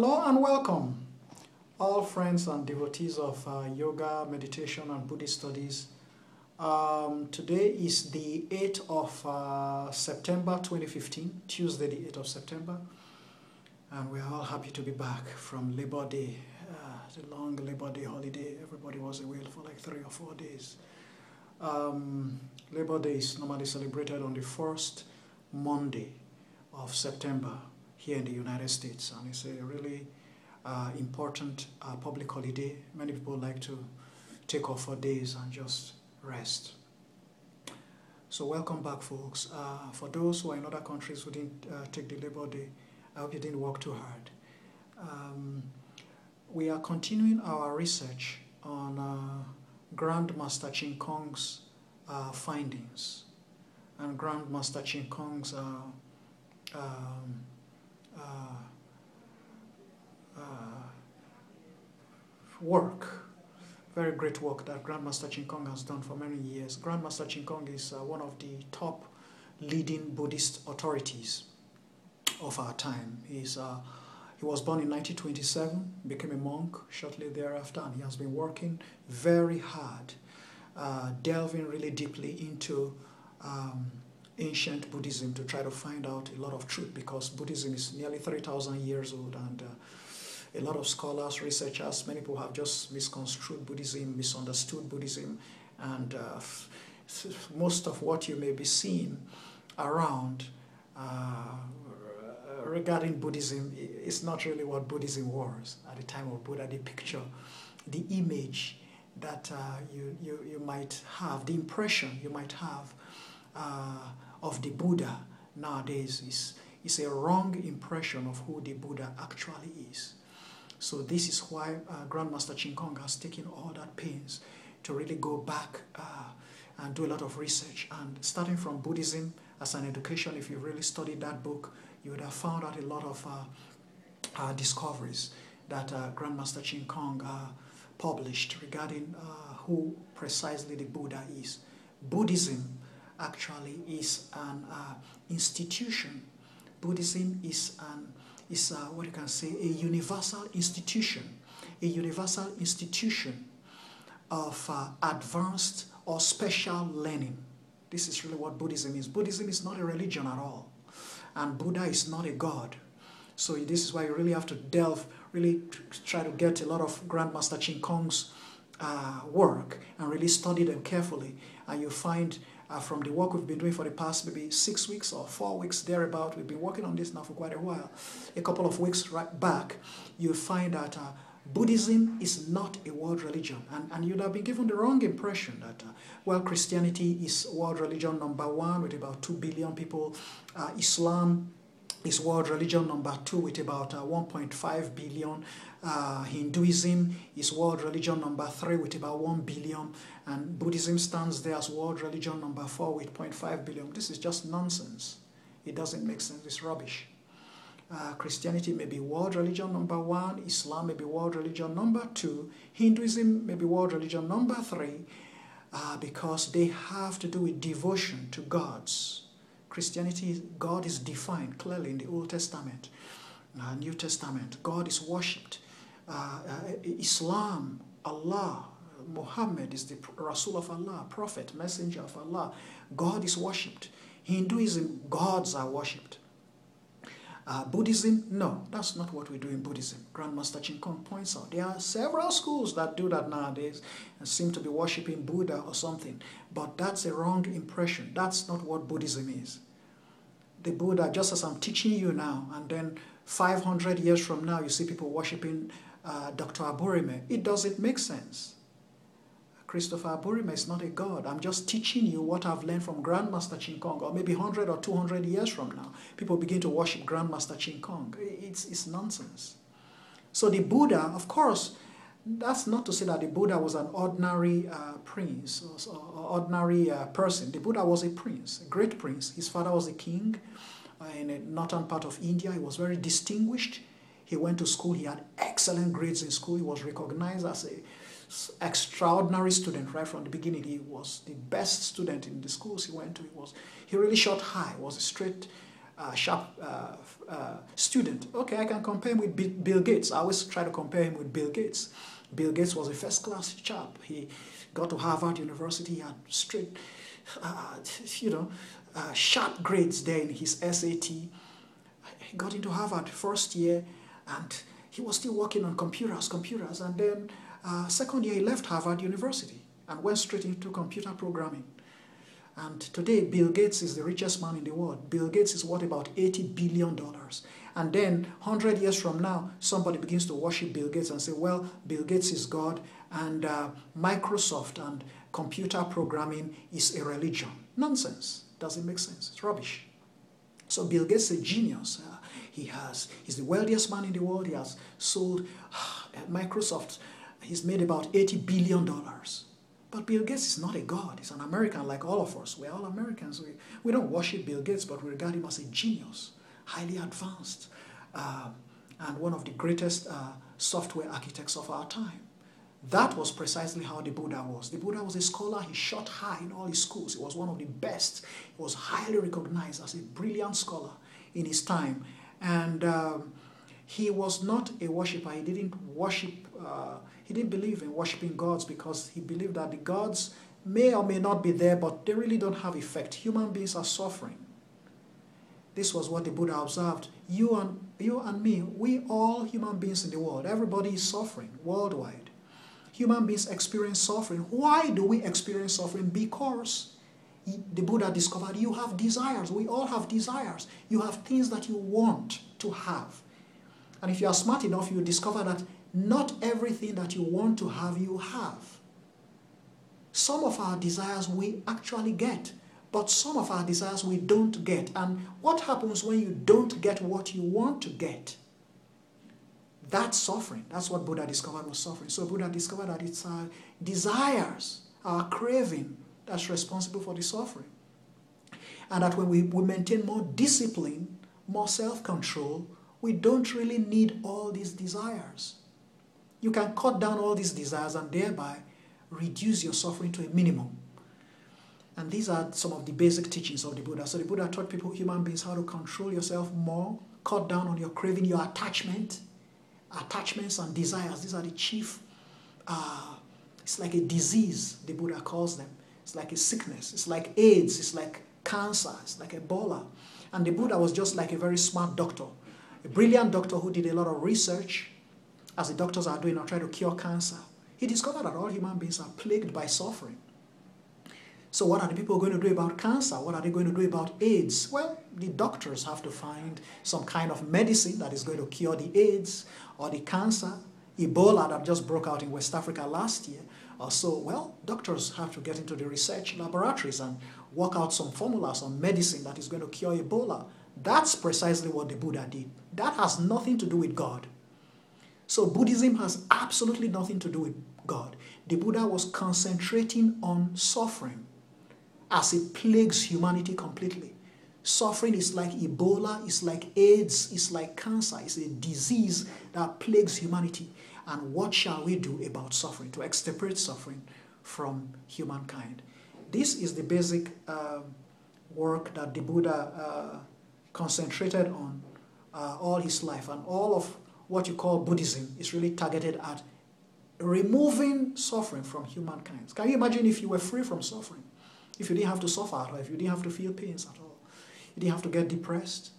Hello and welcome, all friends and devotees of yoga, meditation, and Buddhist studies. Today is the 8th of September 2015, Tuesday the 8th of September, and we're all happy to be back from Labor Day, the long Labor Day holiday. Everybody was away for like 3 or 4 days. Labor Day is normally celebrated on the first Monday of September here in the United States, and it's a really important public holiday. Many people like to take off for days and just rest. So welcome back, folks. For those who are in other countries who didn't take the Labor Day, I hope you didn't work too hard. We are continuing our research on Grandmaster Ching Kong's findings and Grandmaster Ching Kong's work, very great work that Grandmaster Ching Kong has done for many years. Grandmaster Ching Kong is one of the top leading Buddhist authorities of our time. He was born in 1927, became a monk shortly thereafter, and he has been working very hard, delving really deeply into ancient Buddhism to try to find out a lot of truth, because Buddhism is nearly 3,000 years old, and a lot of scholars, researchers, many people have just misconstrued Buddhism, misunderstood Buddhism, and most of what you may be seeing around regarding Buddhism is not really what Buddhism was at the time of Buddha. The picture, the image that you might have, the impression you might have of the Buddha nowadays is a wrong impression of who the Buddha actually is. So this is why Grandmaster Ching Kong has taken all that pains to really go back and do a lot of research. And starting from Buddhism as an education, if you really studied that book, you would have found out a lot of discoveries that Grandmaster Ching Kong published regarding who precisely the Buddha is. Buddhism actually is an institution. Buddhism is what you can say, a universal institution of advanced or special learning. This is really what Buddhism is. Buddhism is not a religion at all, and Buddha is not a god. So this is why you really have to delve, really try to get a lot of Grandmaster Ching Kong's work and really study them carefully, and you find from the work we've been doing for the past maybe 6 weeks or 4 weeks thereabout, we've been working on this now for quite a while. A couple of weeks right back, you'll find that Buddhism is not a world religion, and you'd have been given the wrong impression that well, Christianity is world religion number 1 with about 2 billion people. Islam is world religion number 2 with about 1.5 billion. Hinduism is world religion number 3 with about 1 billion. And Buddhism stands there as world religion number 4 with 0.5 billion. This is just nonsense. It doesn't make sense. It's rubbish. Christianity may be world religion number 1. Islam may be world religion number 2. Hinduism may be world religion number 3 because they have to do with devotion to gods. Christianity, God is defined clearly in the Old Testament, New Testament. God is worshipped. Islam, Allah, Muhammad is the Rasul of Allah, Prophet, Messenger of Allah. God is worshipped. Hinduism, gods are worshipped. Buddhism, no, that's not what we do in Buddhism. Grandmaster Ching Kong points out there are several schools that do that nowadays and seem to be worshipping Buddha or something, but that's a wrong impression. That's not what Buddhism is. The Buddha, just as I'm teaching you now, and then 500 years from now you see people worshipping Dr. Aburime, it doesn't make sense. Christopher Aburime is not a god. I'm just teaching you what I've learned from Grandmaster Ching Kong, or maybe 100 or 200 years from now, people begin to worship Grandmaster Ching Kong. It's nonsense. So the Buddha, of course, that's not to say that the Buddha was an ordinary prince or ordinary person. The Buddha was a prince, a great prince. His father was a king in a northern part of India. He was very distinguished. He went to school. He had excellent grades in school. He was recognized as an extraordinary student right from the beginning. He was the best student in the schools he went to. He really shot high. He was a straight sharp student. Okay, I can compare him with Bill Gates. I always try to compare him with Bill Gates. Bill Gates was a first-class chap. He got to Harvard University, he had straight, sharp grades there in his SAT. He got into Harvard first year, and he was still working on computers. And then second year, he left Harvard University and went straight into computer programming. And today, Bill Gates is the richest man in the world. Bill Gates is worth about $80 billion. And then, 100 years from now, somebody begins to worship Bill Gates and say, well, Bill Gates is God, and Microsoft and computer programming is a religion. Nonsense. Doesn't make sense. It's rubbish. So Bill Gates is a genius. He's the wealthiest man in the world. He has sold Microsoft. He's made about $80 billion. But Bill Gates is not a god. He's an American like all of us. We're all Americans. We don't worship Bill Gates, but we regard him as a genius, highly advanced, and one of the greatest software architects of our time. That was precisely how the Buddha was. The Buddha was a scholar. He shot high in all his schools. He was one of the best. He was highly recognized as a brilliant scholar in his time. And he was not a worshiper. He didn't worship, he didn't believe in worshiping gods because he believed that the gods may or may not be there, but they really don't have effect. Human beings are suffering. This was what the Buddha observed. You and me, we all human beings in the world, everybody is suffering worldwide. Human beings experience suffering. Why do we experience suffering? Because the Buddha discovered you have desires. We all have desires. You have things that you want to have. And if you are smart enough, you discover that not everything that you want to have, you have. Some of our desires we actually get, but some of our desires we don't get. And what happens when you don't get what you want to get? That's suffering. That's what Buddha discovered was suffering. So Buddha discovered that it's our desires, our craving, that's responsible for the suffering. And that when we maintain more discipline, more self-control, we don't really need all these desires. You can cut down all these desires and thereby reduce your suffering to a minimum. And these are some of the basic teachings of the Buddha. So the Buddha taught people, human beings, how to control yourself more, cut down on your craving, your attachments and desires. These are the chief, it's like a disease, the Buddha calls them. It's like a sickness. It's like AIDS. It's like cancer. It's like Ebola. And the Buddha was just like a very smart doctor, a brilliant doctor who did a lot of research, as the doctors are doing, or trying to cure cancer. He discovered that all human beings are plagued by suffering. So what are the people going to do about cancer? What are they going to do about AIDS? Well, the doctors have to find some kind of medicine that is going to cure the AIDS or the cancer, Ebola that just broke out in West Africa last year. So, well, doctors have to get into the research laboratories and work out some formulas on medicine that is going to cure Ebola. That's precisely what the Buddha did. That has nothing to do with God. So Buddhism has absolutely nothing to do with God. The Buddha was concentrating on suffering as it plagues humanity completely. Suffering is like Ebola, it's like AIDS, it's like cancer, it's a disease that plagues humanity. And what shall we do about suffering, to extirpate suffering from humankind? This is the basic work that the Buddha concentrated on all his life. And all of what you call Buddhism is really targeted at removing suffering from humankind. Can you imagine if you were free from suffering? If you didn't have to suffer at all, if you didn't have to feel pains at all, you didn't have to get depressed,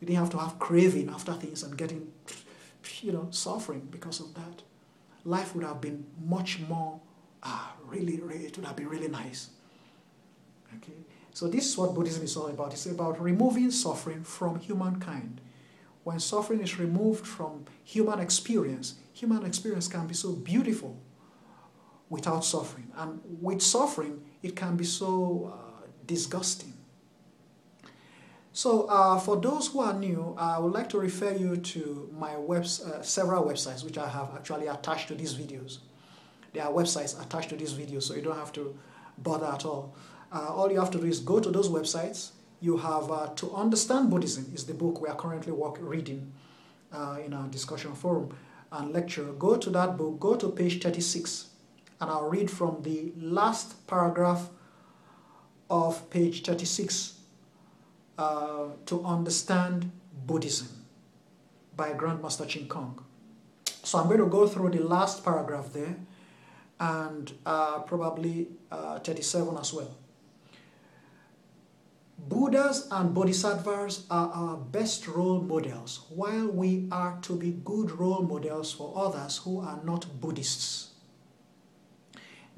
you didn't have to have craving after things and getting, suffering because of that. Life would have been much more, it would have been really nice. Okay? So this is what Buddhism is all about. It's about removing suffering from humankind. When suffering is removed from human experience can be so beautiful without suffering. And with suffering, it can be so disgusting. So for those who are new, I would like to refer you to my several websites which I have actually attached to these videos. There are websites attached to these videos, so you don't have to bother at all. All you have to do is go to those websites. You have To Understand Buddhism is the book we are currently reading in our discussion forum and lecture. Go to that book, go to page 36, and I'll read from the last paragraph of page 36 to understand Buddhism by Grandmaster Ching Kong. So I'm going to go through the last paragraph there and probably 37 as well. Buddhas and Bodhisattvas are our best role models, while we are to be good role models for others who are not Buddhists.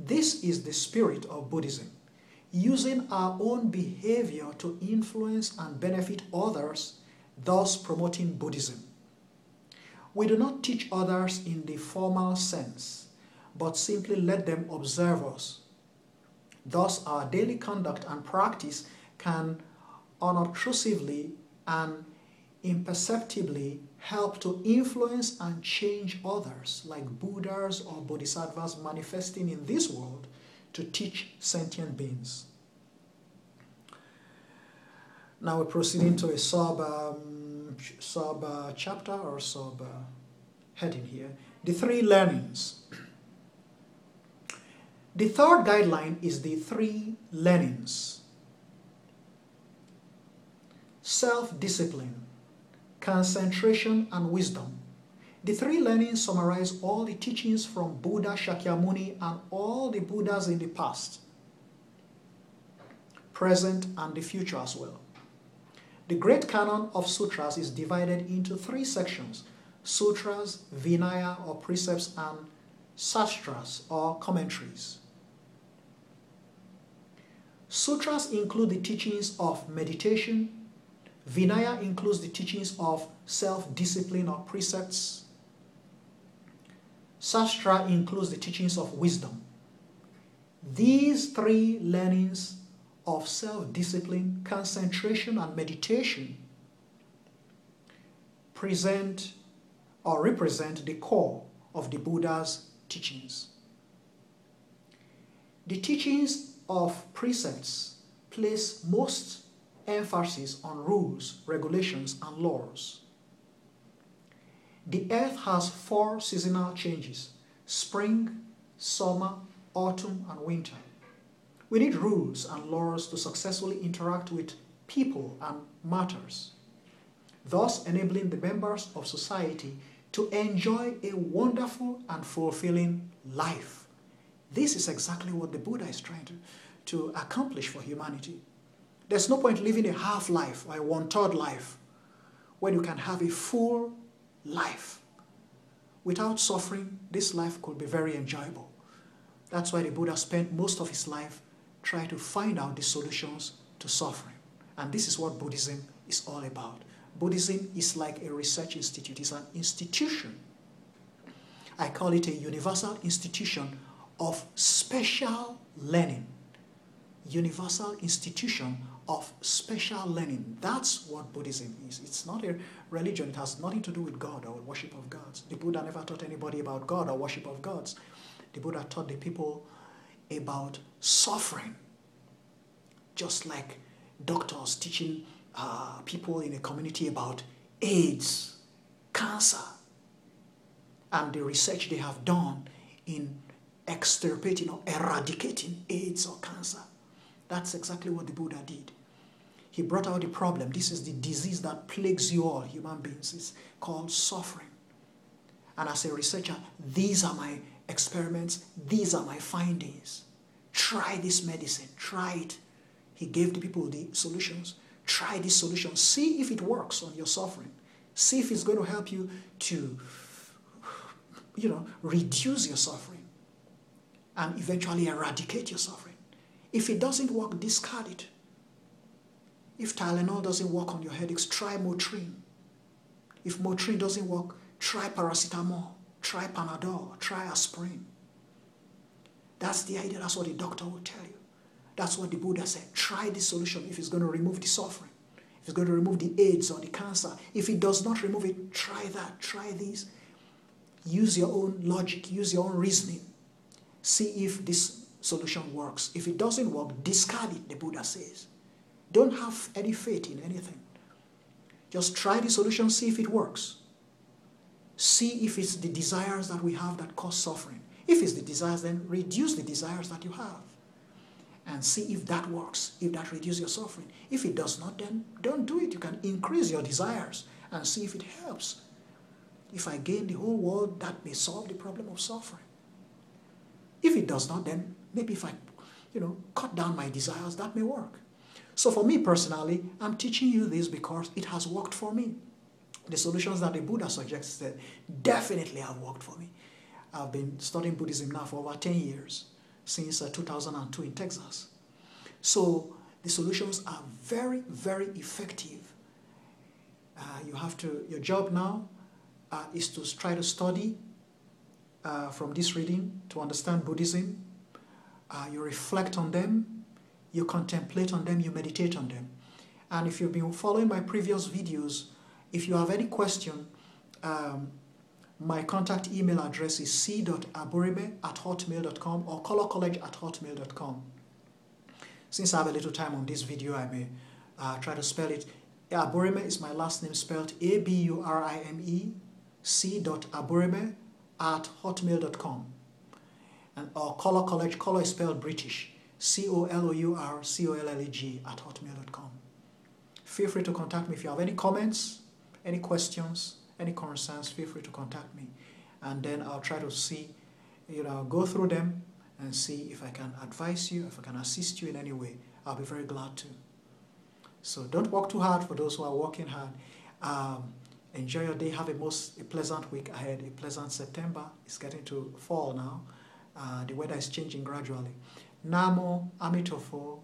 This is the spirit of Buddhism, using our own behavior to influence and benefit others, thus promoting Buddhism. We do not teach others in the formal sense, but simply let them observe us. Thus, our daily conduct and practice can unobtrusively and imperceptibly help to influence and change others, like Buddhas or Bodhisattvas manifesting in this world to teach sentient beings. Now we're proceeding to a sub-chapter or sub-heading here. The three learnings. The third guideline is the three learnings. Self-discipline, concentration, and wisdom. The three learnings summarize all the teachings from Buddha Shakyamuni and all the Buddhas in the past, present, and the future as well. The great canon of sutras is divided into three sections: sutras, vinaya or precepts, and sastras or commentaries. Sutras include the teachings of meditation. Vinaya includes the teachings of self-discipline or precepts. Sastra includes the teachings of wisdom. These three learnings of self-discipline, concentration, and meditation present or represent the core of the Buddha's teachings. The teachings of precepts place most emphasis on rules, regulations, and laws. The earth has 4 seasonal changes: spring, summer, autumn, and winter. We need rules and laws to successfully interact with people and matters, thus enabling the members of society to enjoy a wonderful and fulfilling life. This is exactly what the Buddha is trying to accomplish for humanity. There's no point living a half life or a one-third life when you can have a full life. Without suffering, this life could be very enjoyable. That's why the Buddha spent most of his life trying to find out the solutions to suffering. And this is what Buddhism is all about. Buddhism is like a research institute. It's an institution. I call it a universal institution of special learning. Universal institution of special learning. That's what Buddhism is. It's not a religion. It has nothing to do with God or worship of gods. The Buddha never taught anybody about God or worship of gods. The Buddha taught the people about suffering, just like doctors teaching people in a community about AIDS, cancer, and the research they have done in extirpating or eradicating AIDS or cancer. That's exactly what the Buddha did. He brought out the problem. This is the disease that plagues you all, human beings. It's called suffering. And as a researcher, these are my experiments. These are my findings. Try this medicine. Try it. He gave the people the solutions. Try this solution. See if it works on your suffering. See if it's going to help you to, reduce your suffering and eventually eradicate your suffering. If it doesn't work, discard it. If Tylenol doesn't work on your headaches, try Motrin. If Motrin doesn't work, try paracetamol, try Panadol, try aspirin. That's the idea. That's what the doctor will tell you. That's what the Buddha said. Try this solution if it's going to remove the suffering. If it's going to remove the AIDS or the cancer. If it does not remove it, try that. Try this. Use your own logic. Use your own reasoning. See if this solution works. If it doesn't work, discard it, the Buddha says. Don't have any faith in anything. Just try the solution, see if it works. See if it's the desires that we have that cause suffering. If it's the desires, then reduce the desires that you have. and see if that works, if that reduces your suffering. If it does not, then don't do it. You can increase your desires and see if it helps. If I gain the whole world, that may solve the problem of suffering. If it does not, then maybe if I, cut down my desires, that may work. So for me personally, I'm teaching you this because it has worked for me. The solutions that the Buddha suggested definitely have worked for me. I've been studying Buddhism now for over 10 years, since 2002 in Texas. So the solutions are very, very effective. Your job now is to try to study from this reading to understand Buddhism. You reflect on them, you contemplate on them, you meditate on them. And if you've been following my previous videos, if you have any question, my contact email address is c.aburime@hotmail.com or colorcollege@hotmail.com. Since I have a little time on this video, I may try to spell it. Aburime is my last name spelled Aburime, c.aburime@hotmail.com. Or Color College, color is spelled British, COLOURCOLLEG@hotmail.com. Feel free to contact me if you have any comments, any questions, any concerns. Feel free to contact me, and then I'll try to see, go through them and see if I can advise you, if I can assist you in any way. I'll be very glad to. So don't work too hard for those who are working hard. Enjoy your day. Have a pleasant week ahead, a pleasant September. It's getting to fall now. The weather is changing gradually. Namo Amitofo.